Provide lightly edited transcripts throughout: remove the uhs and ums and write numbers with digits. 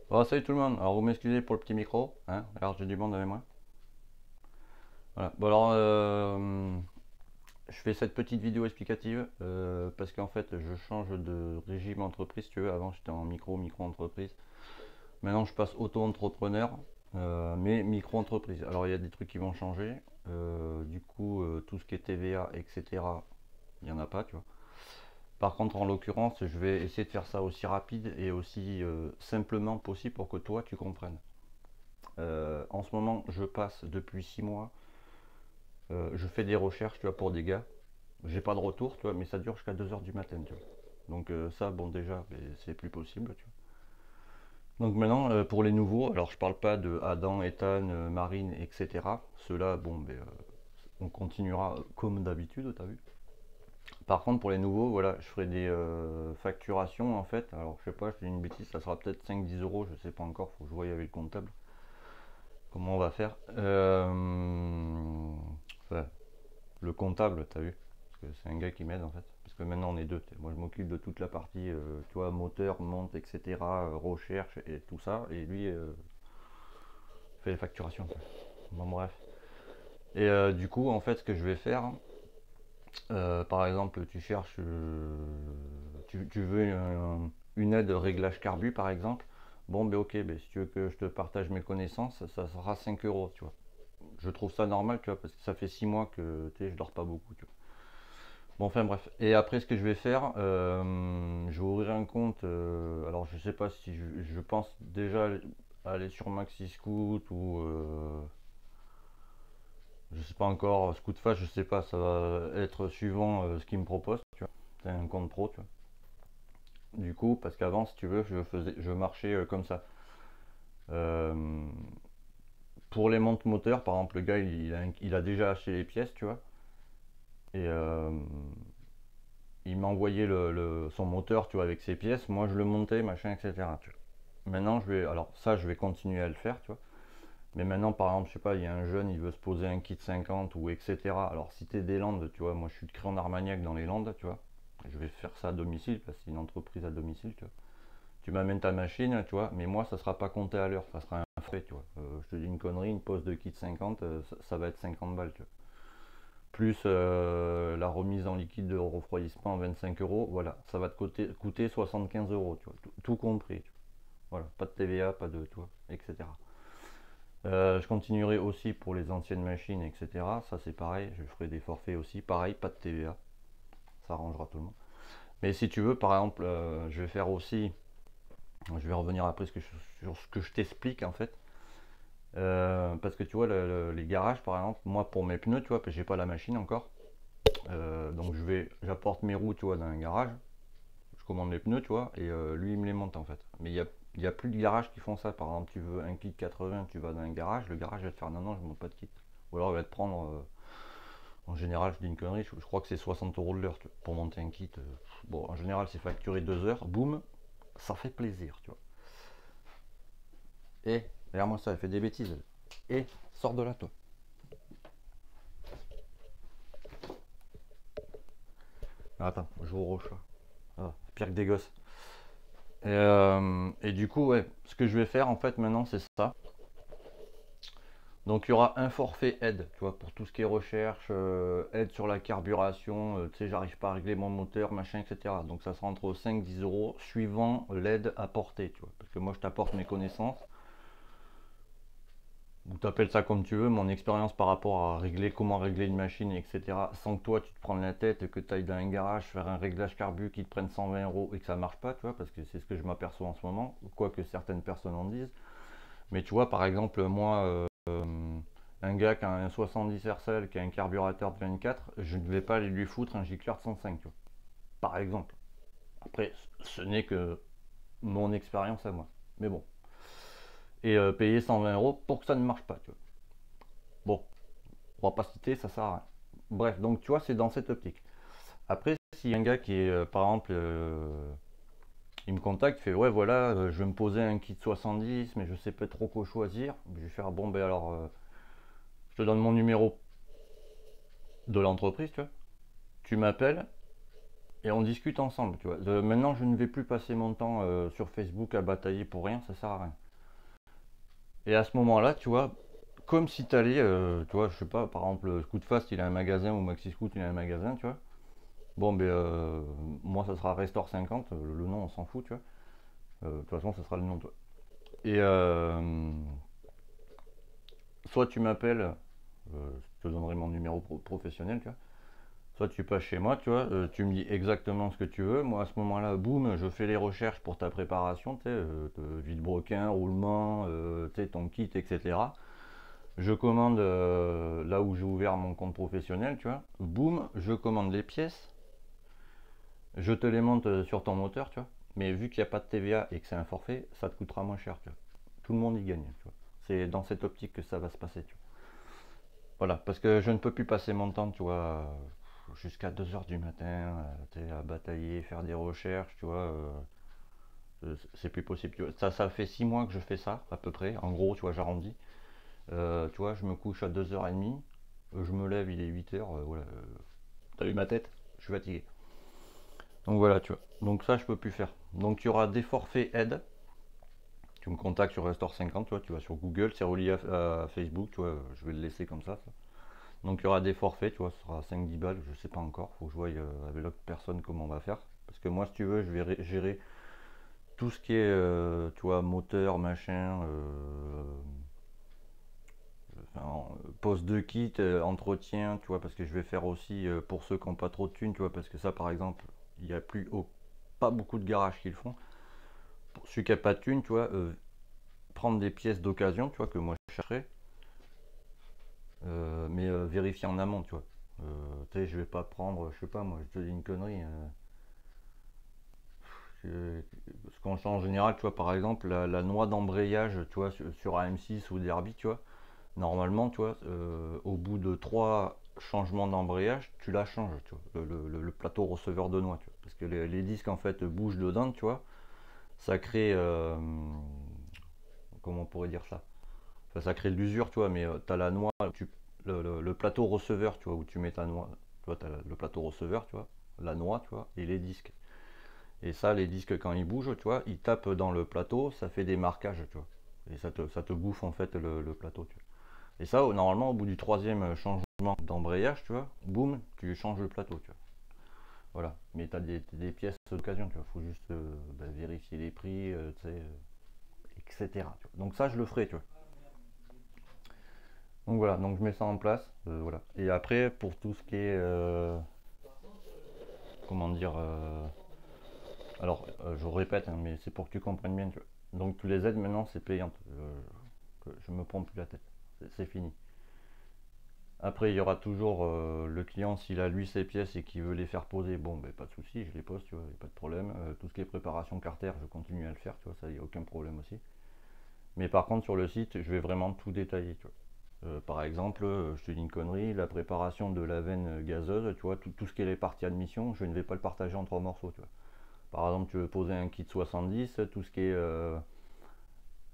Bon, salut tout le monde, alors vous m'excusez pour le petit micro, hein, alors j'ai du monde avec moi. Voilà. Bon alors, je fais cette petite vidéo explicative parce qu'en fait je change de régime entreprise, si tu veux. Avant j'étais en micro-entreprise, maintenant je passe auto-entrepreneur, mais micro-entreprise. Alors il y a des trucs qui vont changer, du coup tout ce qui est TVA, etc., il n'y en a pas, tu vois. Par contre, en l'occurrence, je vais essayer de faire ça aussi rapide et aussi simplement possible pour que toi tu comprennes. En ce moment, je passe depuis 6 mois, je fais des recherches, tu vois, pour des gars. J'ai pas de retour, tu vois, mais ça dure jusqu'à 2 heures du matin, tu vois. Donc ça, bon déjà, c'est plus possible, tu vois. Donc maintenant, pour les nouveaux, alors je parle pas de Adam, Ethan, Marine, etc. Ceux-là, bon, on continuera comme d'habitude, t'as vu. Par contre, pour les nouveaux, voilà, je ferai des facturations en fait. Alors, je sais pas, je dis une bêtise, ça sera peut-être 5-10 euros, je sais pas encore, faut que je voie avec le comptable comment on va faire. Ouais, le comptable, t'as vu? Parce que c'est un gars qui m'aide en fait. Parce que maintenant on est deux. Moi je m'occupe de toute la partie, tu vois, moteur, monte, etc., recherche et tout ça. Et lui fait les facturations, quoi. Bon, bref. Et du coup, en fait, ce que je vais faire, par exemple, tu cherches, tu veux une aide réglage carbu, par exemple. Bon, ben ok, ben, si tu veux que je te partage mes connaissances, ça sera 5 euros, tu vois. Je trouve ça normal, tu vois, parce que ça fait 6 mois que tu sais, je dors pas beaucoup, tu vois. Bon, enfin bref. Et après, ce que je vais faire, je vais ouvrir un compte. Alors, je sais pas si je pense déjà aller sur Maxi Scoot ou je sais pas encore, Scootfast, je sais pas. Ça va être suivant ce qu'ils me proposent, tu vois. C'est un compte pro, tu vois. Du coup, parce qu'avant, si tu veux, je marchais comme ça. Euh, pour les montes moteurs, par exemple, le gars, il a déjà acheté les pièces, tu vois. Et il m'a envoyé son moteur, tu vois, avec ses pièces. Moi, je le montais, machin, etc. Tu vois. Maintenant, alors ça, je vais continuer à le faire, tu vois. Mais maintenant, par exemple, je sais pas, il y a un jeune, il veut se poser un kit 50 ou etc. Alors, si t'es des Landes, tu vois, moi, je suis de Cré-en-Armagnac dans les Landes, tu vois. Je vais faire ça à domicile parce que c'est une entreprise à domicile, tu vois. Tu m'amènes ta machine, tu vois, mais moi, ça sera pas compté à l'heure, ça sera un frais, tu vois. Je te dis une connerie, une pose de kit 50, ça va être 50 balles, tu vois. Plus la remise en liquide de refroidissement 25 euros, voilà, ça va te coûter 75 euros, tu vois, tout compris. Tu vois. Voilà, pas de TVA, pas de, tu vois, etc. Je continuerai aussi pour les anciennes machines, etc. Ça c'est pareil, je ferai des forfaits aussi, pareil, pas de TVA, ça arrangera tout le monde. Mais si tu veux, par exemple, je vais faire aussi, je vais revenir après sur ce que je t'explique en fait. Parce que tu vois, les garages par exemple, moi pour mes pneus, tu vois, parce que j'ai pas la machine encore. Donc j'apporte mes roues, tu vois, dans un garage. Je commande les pneus, tu vois, et lui il me les monte en fait. Mais il y a plus de garages qui font ça. Par exemple, tu veux un kit 80, tu vas dans un garage, le garage va te faire non, non, je ne monte pas de kit. Ou alors il va te prendre, en général, je dis une connerie, je crois que c'est 60 euros de l'heure pour monter un kit. Bon, en général, c'est facturé 2 heures, boum, ça fait plaisir, tu vois. Et, regarde-moi ça, elle fait des bêtises. Et, sors de là, toi. Ah, attends, je vous au chat. Ah, pire que des gosses. Et du coup, ouais, ce que je vais faire en fait maintenant, c'est ça. Donc il y aura un forfait aide, tu vois, pour tout ce qui est recherche, aide sur la carburation, tu sais, j'arrive pas à régler mon moteur, machin, etc. Donc ça sera entre 5-10 euros suivant l'aide apportée, tu vois. Parce que moi je t'apporte mes connaissances, ou t'appelles ça comme tu veux, mon expérience par rapport à régler, comment régler une machine, etc. Sans que toi tu te prennes la tête, que tu ailles dans un garage faire un réglage carbu qui te prenne 120 euros et que ça marche pas, tu vois, parce que c'est ce que je m'aperçois en ce moment, quoique certaines personnes en disent. Mais tu vois, par exemple, moi, un gars qui a un 70 RCL, qui a un carburateur de 24, je ne vais pas aller lui foutre un gicleur de 105, tu vois. Par exemple. Après, ce n'est que mon expérience à moi. Mais bon. Et payer 120 euros pour que ça ne marche pas, tu vois. Bon, on va pas citer, ça sert à rien. Bref, donc tu vois, c'est dans cette optique. Après, s'il y a un gars qui est, par exemple, il me contacte, il fait ouais voilà, je vais me poser un kit 70, mais je sais pas trop quoi choisir. Je vais faire bon ben alors, je te donne mon numéro de l'entreprise, tu vois. Tu m'appelles et on discute ensemble, tu vois. Maintenant, je ne vais plus passer mon temps sur Facebook à batailler pour rien, ça sert à rien. Et à ce moment-là, tu vois, comme si t'allais, tu vois, je sais pas, par exemple, Scootfast, il a un magasin, ou Maxi Scoot, il a un magasin, tu vois. Bon, ben, moi, ça sera Restore 50, le nom, on s'en fout, tu vois. De toute façon, ça sera le nom, toi. Et soit tu m'appelles, je te donnerai mon numéro professionnel, tu vois. Soit tu passes chez moi, tu vois, tu me dis exactement ce que tu veux. Moi, à ce moment-là, boum, je fais les recherches pour ta préparation, tu sais, vide-broquin, roulement, tu sais, ton kit, etc. Je commande là où j'ai ouvert mon compte professionnel, tu vois. Boum, je commande les pièces, je te les monte sur ton moteur, tu vois. Mais vu qu'il n'y a pas de TVA et que c'est un forfait, ça te coûtera moins cher, tu vois. Tout le monde y gagne, tu vois. C'est dans cette optique que ça va se passer, tu vois. Voilà, parce que je ne peux plus passer mon temps, tu vois, jusqu'à 2 h du matin, à batailler, faire des recherches, tu vois. C'est plus possible. Tu vois. Ça fait 6 mois que je fais ça, à peu près. En gros, tu vois, j'arrondis. Tu vois, je me couche à 2 h 30, je me lève, il est 8 h, voilà. T'as vu ma tête? Je suis fatigué. Donc voilà, tu vois. Donc ça, je peux plus faire. Donc il y aura des forfaits aides. Tu me contactes sur Restore 50, tu vois, tu vas sur Google, c'est relié à Facebook, tu vois, je vais le laisser comme ça. Donc il y aura des forfaits, tu vois, ce sera 5-10 balles, je sais pas encore, faut que je voie avec l'autre personne comment on va faire. Parce que moi, si tu veux, je vais gérer tout ce qui est, tu vois, moteur, machin, pose de kit, entretien, tu vois, parce que je vais faire aussi pour ceux qui n'ont pas trop de thunes, tu vois, parce que ça, par exemple, il n'y a pas beaucoup de garages qui le font. Pour celui qui n'a pas de thunes, tu vois, prendre des pièces d'occasion, tu vois, que moi je chercherai, mais vérifier en amont, tu vois. Tu sais, je vais pas prendre, je sais pas, moi, je te dis une connerie. Ce qu'on change en général, tu vois, par exemple, la noix d'embrayage, tu vois, sur AM6 ou Derby, tu vois, normalement, tu vois, au bout de 3 changements d'embrayage, tu la changes, tu vois, le plateau receveur de noix, tu vois, parce que les disques, en fait, bougent dedans, tu vois, ça crée, comment on pourrait dire ça? Enfin, ça crée de l'usure, tu vois, mais tu as la noix, le plateau receveur, tu vois, où tu mets ta noix, tu vois, tu as le plateau receveur, tu vois, la noix, tu vois, et les disques. Et ça, les disques, quand ils bougent, tu vois, ils tapent dans le plateau, ça fait des marquages, tu vois. Et ça te bouffe, en fait, le plateau, tu vois. Et ça, normalement, au bout du troisième changement d'embrayage, tu vois, boum, tu changes le plateau, tu vois. Voilà. Mais tu as des pièces d'occasion, tu vois. Il faut juste vérifier les prix, tu sais, etc. Tu vois. Donc ça, je le ferai, tu vois. Donc voilà, donc je mets ça en place, voilà. Et après, pour tout ce qui est, comment dire, alors je répète, hein, mais c'est pour que tu comprennes bien, tu vois. Donc tous les aides maintenant, c'est payant. Je me prends plus la tête, c'est fini. Après, il y aura toujours le client, s'il a lui ses pièces et qu'il veut les faire poser, bon, ben, pas de souci, je les pose, tu vois, y a pas de problème. Tout ce qui est préparation carter, je continue à le faire, tu vois, ça, y a aucun problème aussi. Mais par contre, sur le site, je vais vraiment tout détailler, tu vois. Par exemple, je te dis une connerie, la préparation de la veine gazeuse, tu vois, tout ce qui est les parties admission, je ne vais pas le partager en 3 morceaux, tu vois. Par exemple, tu veux poser un kit 70, tout ce qui est, je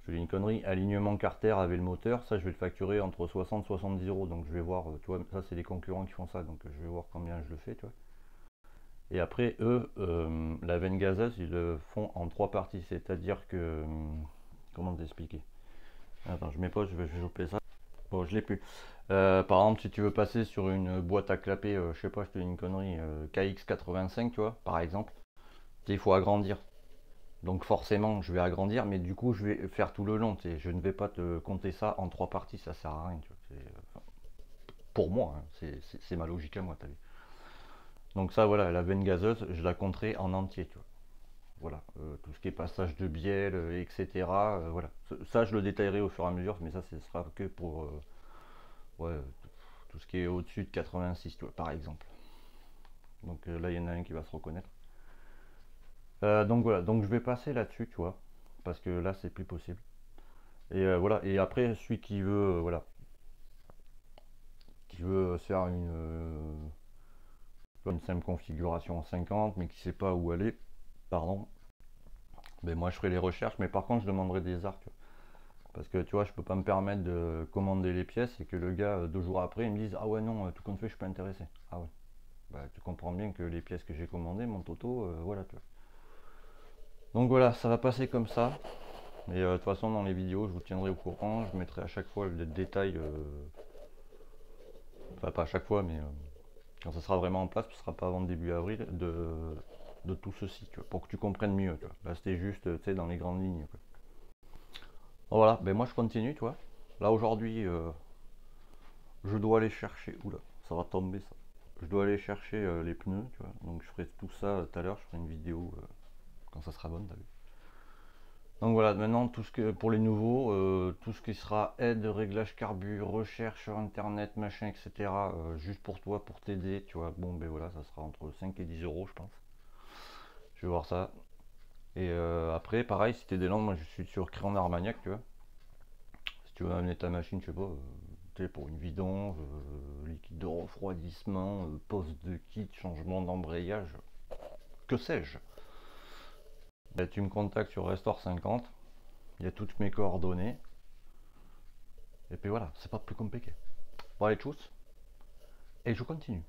te dis une connerie, alignement carter avec le moteur, ça je vais le facturer entre 60 et 70 euros. Donc je vais voir, tu vois, ça c'est les concurrents qui font ça, donc je vais voir combien je le fais, tu vois. Et après, eux, la veine gazeuse, ils le font en 3 parties, c'est-à-dire que, comment t'expliquer? Attends, je mets pas, je vais choper ça. Bon, je l'ai plus. Par exemple, si tu veux passer sur une boîte à clapper, je sais pas, je te dis une connerie, KX85, tu vois, par exemple, il faut agrandir. Donc forcément, je vais agrandir, mais du coup, je vais faire tout le long. Je ne vais pas te compter ça en 3 parties, ça sert à rien. Tu vois, enfin, pour moi, hein, c'est ma logique à moi, t'as vu. Donc ça, voilà, la veine gazeuse, je la compterai en entier, tu vois. Voilà, tout ce qui est passage de bielle, etc. Voilà, ça, je le détaillerai au fur et à mesure, mais ça, ce sera que pour ouais, tout ce qui est au-dessus de 86, tu vois, par exemple. Donc là, il y en a un qui va se reconnaître. Donc voilà, donc je vais passer là-dessus, tu vois, parce que là, c'est plus possible. Et voilà, et après, celui qui veut, voilà, qui veut se faire une simple configuration en 50, mais qui sait pas où aller, pardon, mais moi je ferai les recherches, mais par contre, je demanderai des arcs. Parce que tu vois, je peux pas me permettre de commander les pièces et que le gars, 2 jours après, il me dise: ah ouais, non, tout compte fait, je suis pas intéressé. Ah ouais. bah, tu comprends bien que les pièces que j'ai commandées, mon toto, voilà. Tu vois. Donc voilà, ça va passer comme ça. Mais de toute façon, dans les vidéos, je vous tiendrai au courant. Je mettrai à chaque fois le détail. Enfin, pas à chaque fois, mais quand ça sera vraiment en place, ce sera pas avant le début avril, de tout ceci, tu vois, pour que tu comprennes mieux. Tu vois. Là, c'était juste, tu sais, dans les grandes lignes. Quoi. Voilà, ben moi je continue, tu vois. Là, aujourd'hui, je dois aller chercher. Oula, ça va tomber ça. Je dois aller chercher les pneus, tu vois. Donc, je ferai tout ça tout à l'heure. Je ferai une vidéo quand ça sera bon, t'as vu. Donc voilà, maintenant tout ce que pour les nouveaux, tout ce qui sera aide, réglage carbu, recherche sur internet, machin, etc. Juste pour toi, pour t'aider, tu vois. Bon ben voilà, ça sera entre 5 et 10 euros, je pense. Je vais voir ça. Et après, pareil, si t'es des langues, moi je suis sur Crayon Armagnac, tu vois. Si tu veux amener ta machine, je sais pas, tu sais, pour une vidange, liquide de refroidissement, pose de kit, changement d'embrayage, que sais-je. Ben, tu me contactes sur Restore 50, il y a toutes mes coordonnées. Et puis voilà, c'est pas plus compliqué. Bon allez, tchuss, et je continue.